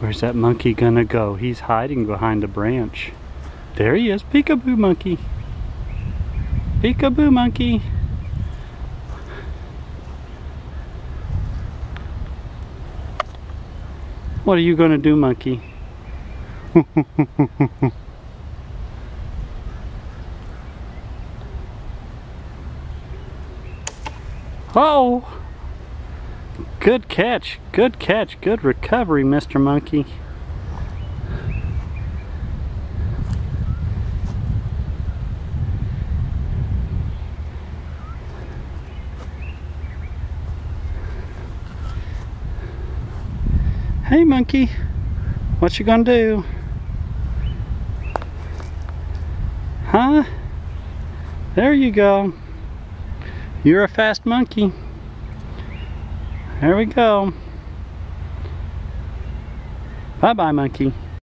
Where's that monkey gonna go? He's hiding behind a branch. There he is. Peekaboo monkey. Peekaboo monkey. What are you gonna do, monkey? Oh! Good catch, good catch, good recovery, Mr. Monkey. Hey monkey, what you gonna do? Huh? There you go. You're a fast monkey. There we go. Bye-bye, monkey.